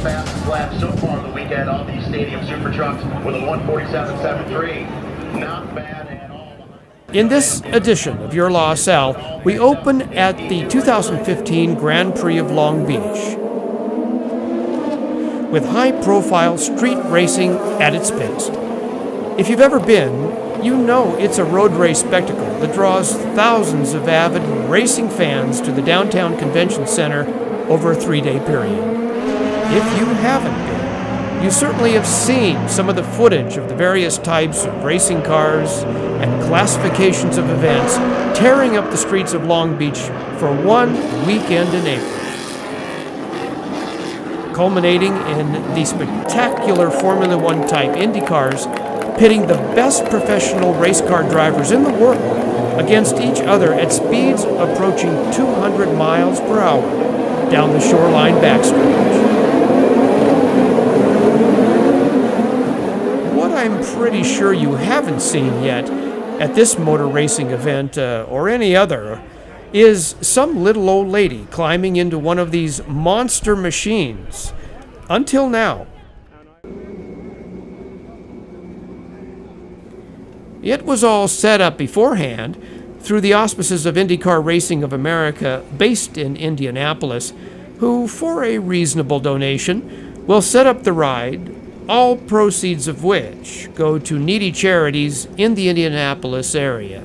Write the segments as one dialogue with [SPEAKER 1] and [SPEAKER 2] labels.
[SPEAKER 1] fastest lap so far the weekend on these stadium super trucks with a 1:47.73. Not bad at all.
[SPEAKER 2] In this edition of Your Law Sal, we open at the 2015 Grand Prix of Long Beach with high-profile street racing at its best. If you've ever been, you know it's a road race spectacle that draws thousands of avid racing fans to the downtown convention center over a 3-day period. If you haven't been, you certainly have seen some of the footage of the various types of racing cars and classifications of events tearing up the streets of Long Beach for one weekend in April, culminating in the spectacular Formula One type Indy cars pitting the best professional race car drivers in the world against each other at speeds approaching 200 miles per hour down the shoreline backstretch. What I'm pretty sure you haven't seen yet at this motor racing event or any other is some little old lady climbing into one of these monster machines. Until now. It was all set up beforehand through the auspices of IndyCar Racing of America, based in Indianapolis, who, for a reasonable donation, will set up the ride, all proceeds of which go to needy charities in the Indianapolis area.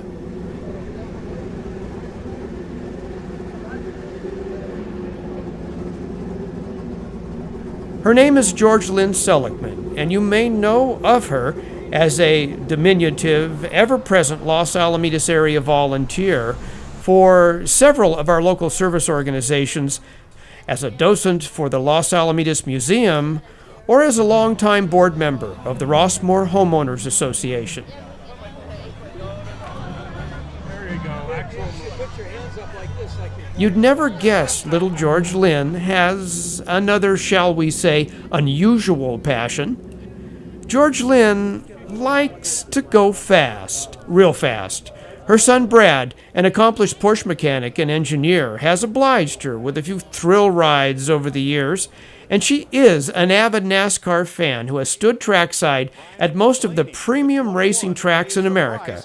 [SPEAKER 2] Her name is Georglyn Seligman, and you may know of her as a diminutive, ever-present Los Alamitos area volunteer for several of our local service organizations, as a docent for the Los Alamitos Museum, or as a longtime board member of the Rossmore Homeowners Association. You'd never guess little Georglyn has another, shall we say, unusual passion. Georglyn likes to go fast, real fast. Her son Brad, an accomplished Porsche mechanic and engineer, has obliged her with a few thrill rides over the years, and she is an avid NASCAR fan who has stood trackside at most of the premium racing tracks in America,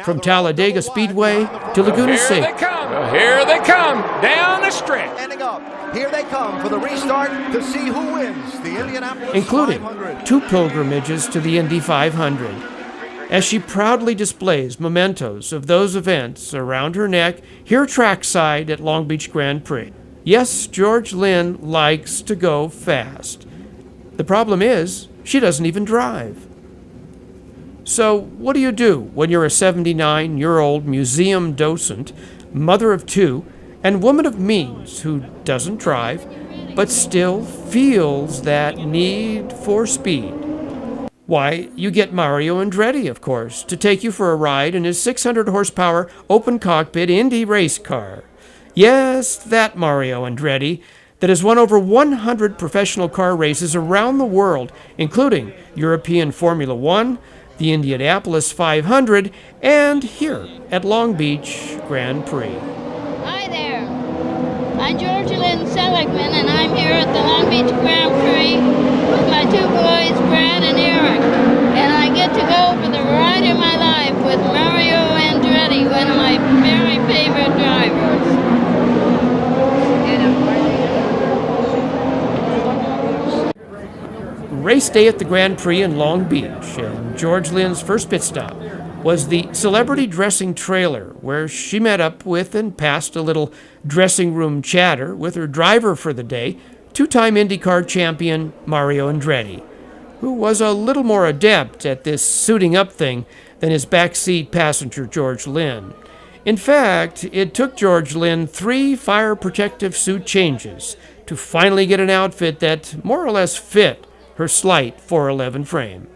[SPEAKER 2] from Talladega Speedway to Laguna Seca.
[SPEAKER 3] Here they come, down the stretch.
[SPEAKER 4] Ending up. Here they come for the restart to see who wins the Indianapolis
[SPEAKER 2] including
[SPEAKER 4] 500.
[SPEAKER 2] 2 pilgrimages to the Indy 500, as she proudly displays mementos of those events around her neck here trackside at Long Beach Grand Prix. Yes, Georglyn likes to go fast. The problem is, she doesn't even drive. So what do you do when you're a 79-year-old museum docent, mother of 2, and woman of means who doesn't drive, but still feels that need for speed? Why, you get Mario Andretti, of course, to take you for a ride in his 600-horsepower open-cockpit Indy race car. Yes, that Mario Andretti that has won over 100 professional car races around the world, including European Formula One, the Indianapolis 500, and here at Long Beach Grand Prix.
[SPEAKER 5] Hi there. I'm Georglyn Seligman, and I'm here at the Long Beach Grand Prix with my 2 boys, Brad and Eric. And I get to go for the ride of my life with Mario Andretti, one of my very favorite drivers.
[SPEAKER 2] Race day at the Grand Prix in Long Beach, and Georglyn's first pit stop was the celebrity dressing trailer, where she met up with and passed a little dressing room chatter with her driver for the day, 2-time IndyCar champion Mario Andretti, who was a little more adept at this suiting up thing than his backseat passenger Georglyn. In fact, it took Georglyn 3 fire protective suit changes to finally get an outfit that more or less fit her slight 4'11" frame.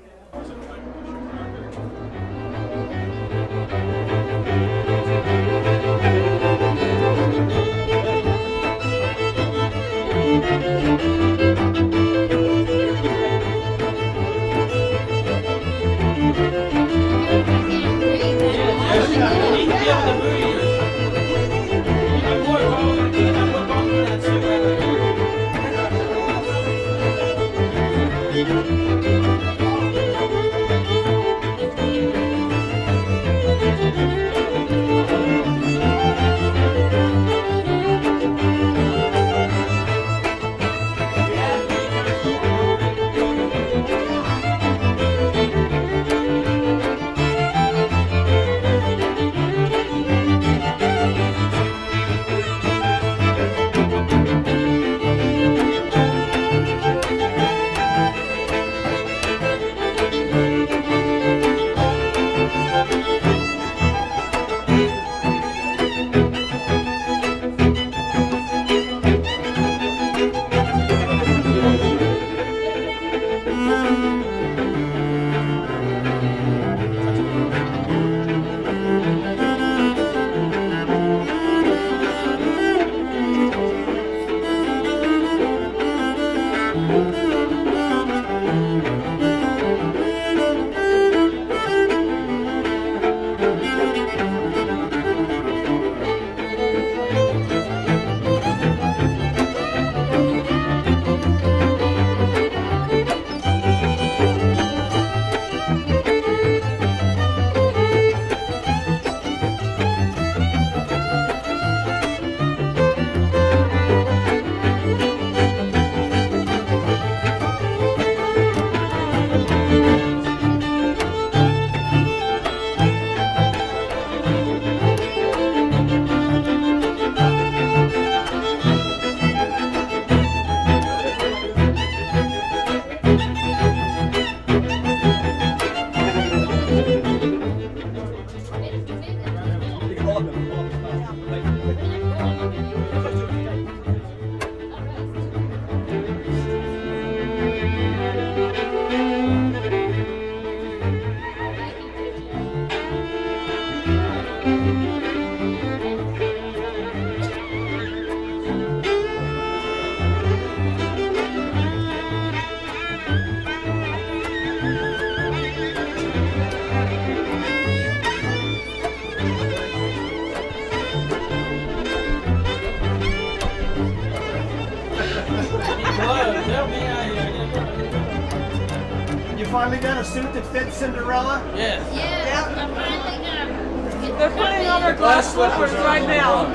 [SPEAKER 6] You finally got a suit that fits Cinderella?
[SPEAKER 5] Yes, I finally got it.
[SPEAKER 7] They're putting on their glass slippers right now.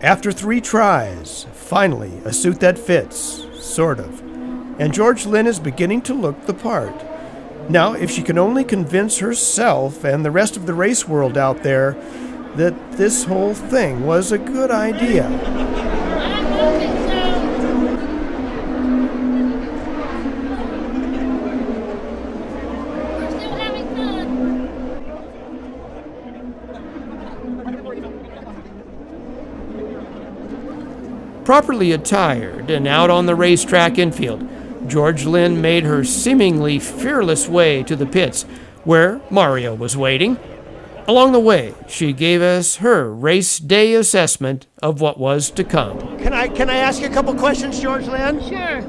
[SPEAKER 6] After 3 tries, finally a suit that fits, sort of. And Georglyn is beginning to look the part. Now, if she can only convince herself and the rest of the race world out there that this whole thing was a good idea.
[SPEAKER 5] I'm hoping so. We're still having fun.
[SPEAKER 2] Properly attired and out on the racetrack infield, Georglyn made her seemingly fearless way to the pits, where Mario was waiting. Along the way, she gave us her race day assessment of what was to come.
[SPEAKER 6] Can I ask you a couple questions, Georglyn?
[SPEAKER 5] Sure.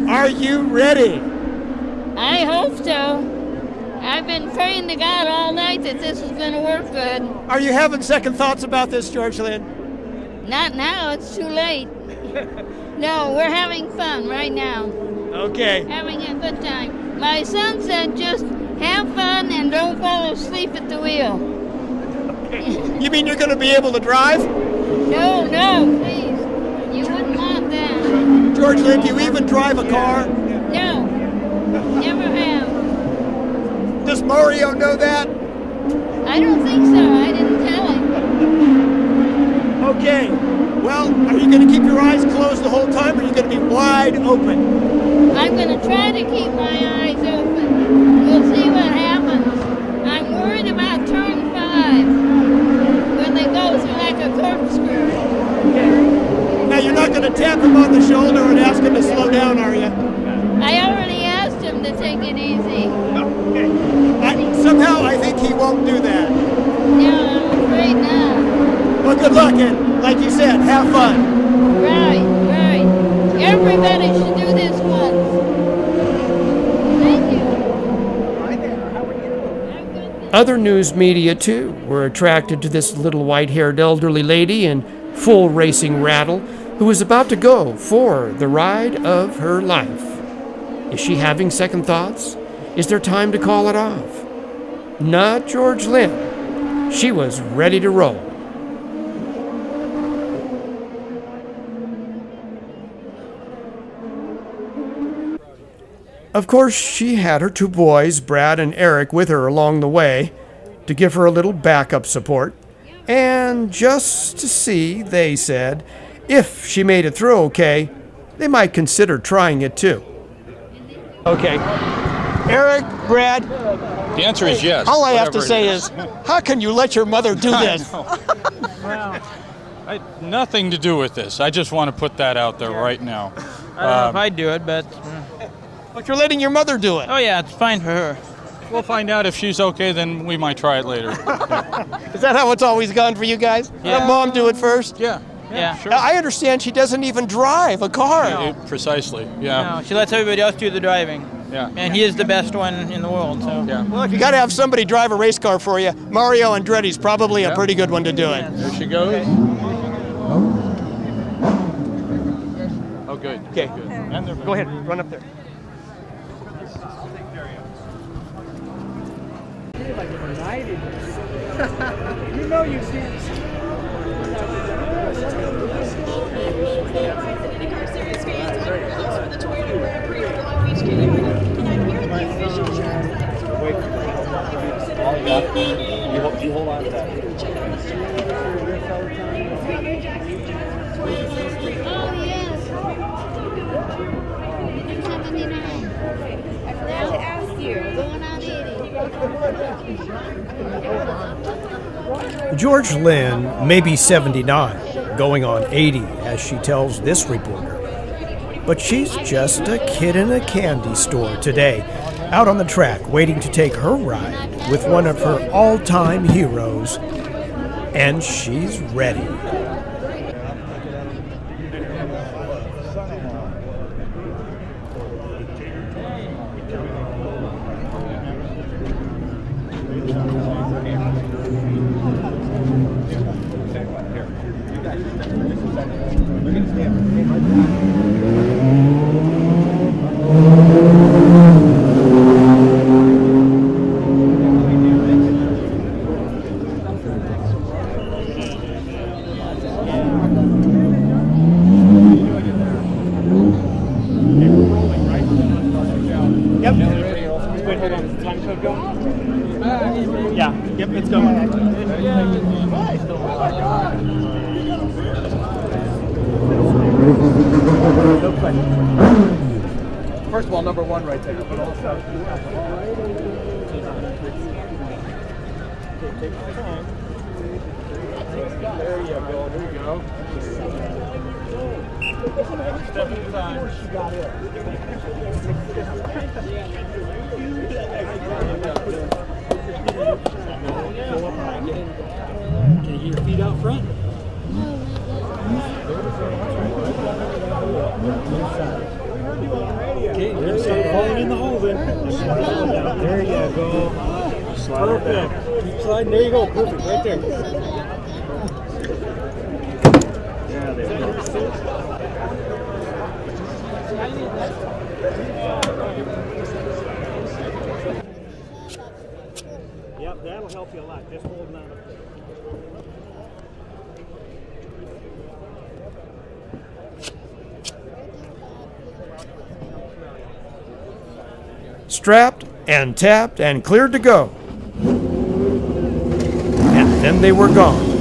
[SPEAKER 6] Are you ready?
[SPEAKER 5] I hope so. I've been praying to God all night that this is going to work good.
[SPEAKER 6] Are you having second thoughts about this, Georglyn?
[SPEAKER 5] Not now, it's too late. No, we're having fun right now.
[SPEAKER 6] Okay.
[SPEAKER 5] Having a good time. My son said just have fun and don't fall asleep at the wheel.
[SPEAKER 6] You mean you're going to be able to drive?
[SPEAKER 5] No, please. You wouldn't want that.
[SPEAKER 6] Georglyn, do you even drive a car?
[SPEAKER 5] No, never have.
[SPEAKER 6] Does Mario know that?
[SPEAKER 5] I don't think so. I didn't tell him.
[SPEAKER 6] Okay. Well, are you going to keep your eyes closed the whole time, or are you going to be wide open?
[SPEAKER 5] I'm going to try to keep my eyes open. We'll see what happens. I'm worried about turn 5 when they go through like a corkscrew.
[SPEAKER 6] Now, you're not going to tap him on the shoulder and ask him to slow down, are you?
[SPEAKER 5] I already asked him to take it easy.
[SPEAKER 6] Somehow, I think he won't do that.
[SPEAKER 5] No, I'm afraid not.
[SPEAKER 6] Well, good luck, and like you said, have fun.
[SPEAKER 5] Right. Everybody should do this once. Thank you.
[SPEAKER 2] Other news media, too, were attracted to this little white-haired elderly lady in full racing rattle, who is about to go for the ride of her life. Is she having second thoughts? Is there time to call it off? Not Georglyn. She was ready to roll. Of course, she had her two boys, Brad and Eric, with her along the way to give her a little backup support. And just to see, they said, if she made it through okay, they might consider trying it too.
[SPEAKER 8] Okay. Eric, Brad,
[SPEAKER 9] The answer is yes.
[SPEAKER 8] all I have to
[SPEAKER 9] whatever
[SPEAKER 8] say
[SPEAKER 9] it
[SPEAKER 8] is, how can you let your mother do this?
[SPEAKER 9] Nothing to do with this. I just want to put that out there right now.
[SPEAKER 10] I don't know if I'd do it, but
[SPEAKER 8] But you're letting your mother do it.
[SPEAKER 10] oh yeah, it's fine for her.
[SPEAKER 9] We'll find out if she's okay, then we might try it later.
[SPEAKER 8] Is that how it's always gone for you guys?
[SPEAKER 10] Yeah.
[SPEAKER 8] Let mom do it first?
[SPEAKER 9] Yeah.
[SPEAKER 10] Yeah.
[SPEAKER 9] Sure.
[SPEAKER 8] I understand she doesn't even drive a car.
[SPEAKER 9] Precisely. Yeah.
[SPEAKER 10] No, she lets everybody else do the driving.
[SPEAKER 9] Yeah.
[SPEAKER 10] And he is the best one in the world, so.
[SPEAKER 9] Yeah.
[SPEAKER 8] Well, if you got to have somebody drive a race car for you, Mario Andretti's probably a pretty good one to do it.
[SPEAKER 9] There she goes. Oh, good.
[SPEAKER 8] Okay.
[SPEAKER 9] Good. And they're
[SPEAKER 8] Go ahead, run up there.
[SPEAKER 7] You know you see.
[SPEAKER 1] You hold on to that.
[SPEAKER 5] Oh, yes. 79. I forgot to ask you. Going on 80.
[SPEAKER 6] Georglyn may be 79, going on 80, as she tells this reporter. But she's just a kid in a candy store today, out on the track waiting to take her ride with one of her all-time heroes. And she's ready.
[SPEAKER 7] First of all, number one right there. But also, take your time. There you go. There you go. Step at a time. Can you get your feet out front? Okay, you're going to start falling in the hole then. There you go. Perfect. Keep sliding. There you go. Perfect. Right there. Yeah, there you go. Yep, that'll help you a lot. Just holding on up there.
[SPEAKER 2] Strapped and tapped and cleared to go. And then they were gone.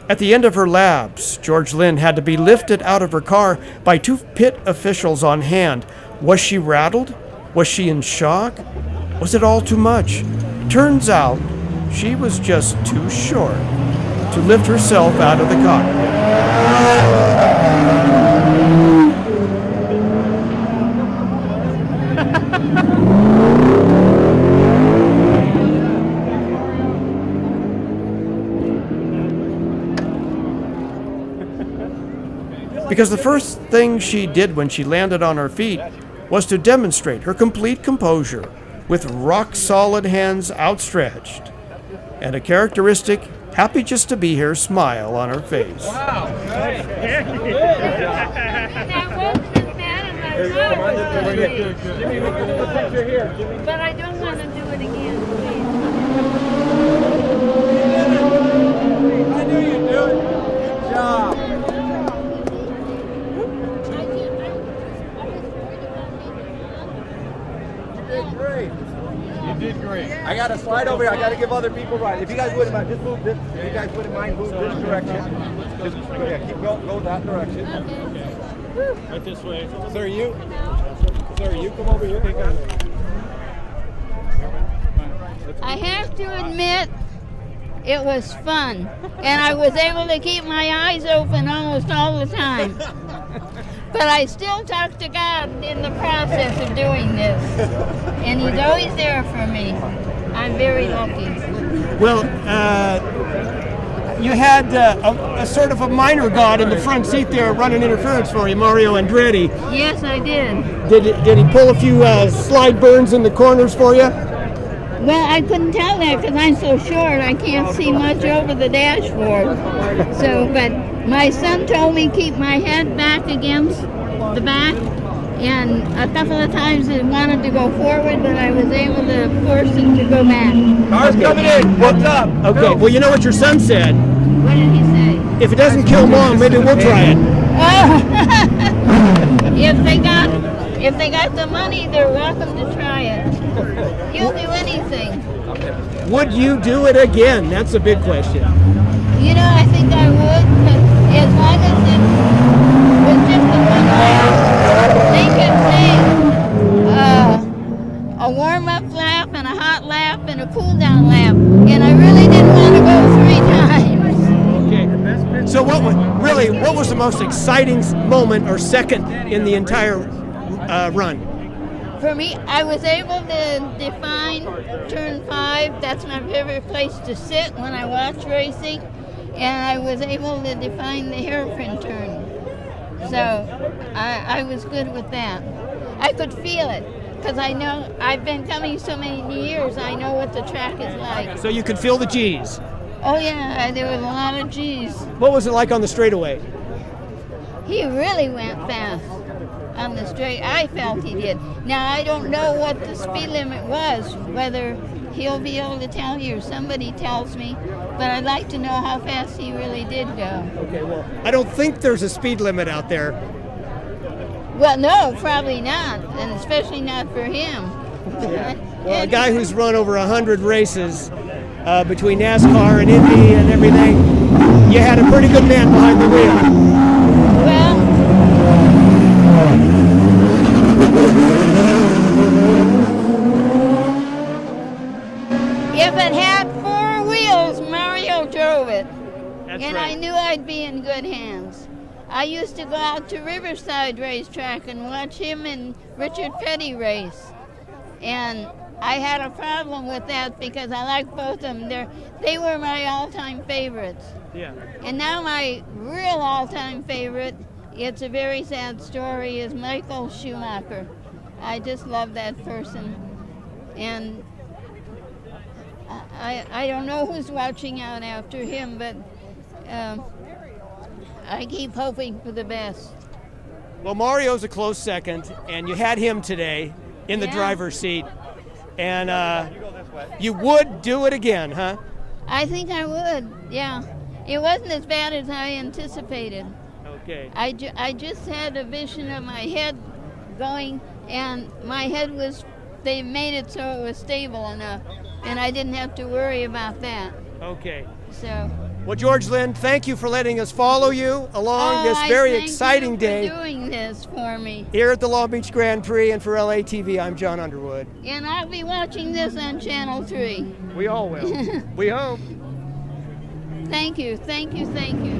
[SPEAKER 2] At the end of her laps, Georglyn had to be lifted out of her car by 2 pit officials on hand. Was she rattled? Was she in shock? Was it all too much? Turns out, she was just too short to lift herself out of the cockpit. Because the first thing she did when she landed on her feet was to demonstrate her complete composure with rock-solid hands outstretched and a characteristic happy just to be here smile on her face.
[SPEAKER 5] That wasn't as bad as I thought it was going to be. But I don't want to do it again, please.
[SPEAKER 7] I knew you'd do it. Good job. You did great. I got to slide over here. I got to give other people rides. If you guys wouldn't mind, just move this. If you guys wouldn't mind, move this direction. Just keep go that direction.
[SPEAKER 5] Okay.
[SPEAKER 7] Right this way. Sir, you come over here.
[SPEAKER 5] I have to admit, it was fun, and I was able to keep my eyes open almost all the time. But I still talk to God in the process of doing this, and He's always there for me. I'm very lucky.
[SPEAKER 8] Well, you had a sort of a minor god in the front seat there running interference for you, Mario Andretti.
[SPEAKER 5] Yes, I did.
[SPEAKER 8] Did he pull a few slide burns in the corners for you?
[SPEAKER 5] Well, I couldn't tell that because I'm so short. I can't see much over the dashboard. So, but my son told me keep my head back against the back, and a couple of times it wanted to go forward, but I was able to force it to go back.
[SPEAKER 7] Car's coming in. What's up?
[SPEAKER 8] Okay, well, you know what your son said.
[SPEAKER 5] What did he say?
[SPEAKER 8] If it doesn't kill Mom, maybe we'll try it.
[SPEAKER 5] Oh. If they got the money, they're welcome to try it. He'll do anything.
[SPEAKER 8] Would you do it again? That's a big question.
[SPEAKER 5] You know, I think I would, but as long as it was just a one lap, they could say a warm-up lap and a hot lap and a cool-down lap, and I really didn't want to go 3 times.
[SPEAKER 8] Okay. So what was the most exciting moment or second in the entire run?
[SPEAKER 5] For me, I was able to define turn 5. That's my favorite place to sit when I watch racing. And I was able to define the hairpin turn. So I was good with that. I could feel it because I know I've been coming so many years. I know what the track is like.
[SPEAKER 8] So you could feel the G's.
[SPEAKER 5] Oh yeah, there was a lot of G's.
[SPEAKER 8] What was it like on the straightaway?
[SPEAKER 5] He really went fast on the straight. I felt he did. Now I don't know what the speed limit was, whether he'll be able to tell you or somebody tells me, but I'd like to know how fast he really did go.
[SPEAKER 8] Okay, well, I don't think there's a speed limit out there.
[SPEAKER 5] Well, no, probably not, and especially not for him.
[SPEAKER 8] Well, a guy who's run over 100 races between NASCAR and Indy and everything, you had a pretty good man behind the wheel.
[SPEAKER 5] Well, if it had 4 wheels, Mario drove it.
[SPEAKER 8] That's
[SPEAKER 5] and
[SPEAKER 8] right.
[SPEAKER 5] I knew I'd be in good hands. I used to go out to Riverside Racetrack and watch him and Richard Petty race. And I had a problem with that because I like both of them. They were my all-time favorites.
[SPEAKER 8] Yeah.
[SPEAKER 5] And now my real all-time favorite, it's a very sad story, is Michael Schumacher. I just love that person. And I don't know who's watching out after him, but I keep hoping for the best.
[SPEAKER 8] Well, Mario's a close second, and you had him today in the driver's seat. And you would do it again, huh?
[SPEAKER 5] I think I would, yeah. It wasn't as bad as I anticipated.
[SPEAKER 8] Okay.
[SPEAKER 5] I just had a vision of my head going, and my head was, they made it so it was stable enough. and I didn't have to worry about that.
[SPEAKER 8] Okay.
[SPEAKER 5] So.
[SPEAKER 8] Well, Georglyn, thank you for letting us follow you along this very exciting day.
[SPEAKER 5] Thank you for doing this for me.
[SPEAKER 8] Here at the Long Beach Grand Prix, and for LATV, I'm John Underwood.
[SPEAKER 5] And I'll be watching this on Channel 3.
[SPEAKER 8] We all will. We hope.
[SPEAKER 5] Thank you, thank you, thank you.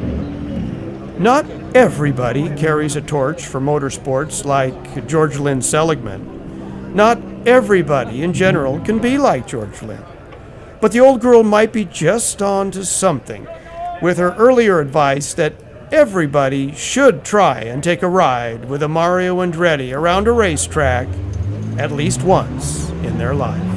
[SPEAKER 2] Not everybody carries a torch for motorsports like Georglyn Seligman. Not everybody in general can be like Georglyn. But the old girl might be just on to something with her earlier advice that everybody should try and take a ride with a Mario Andretti around a racetrack at least once in their life.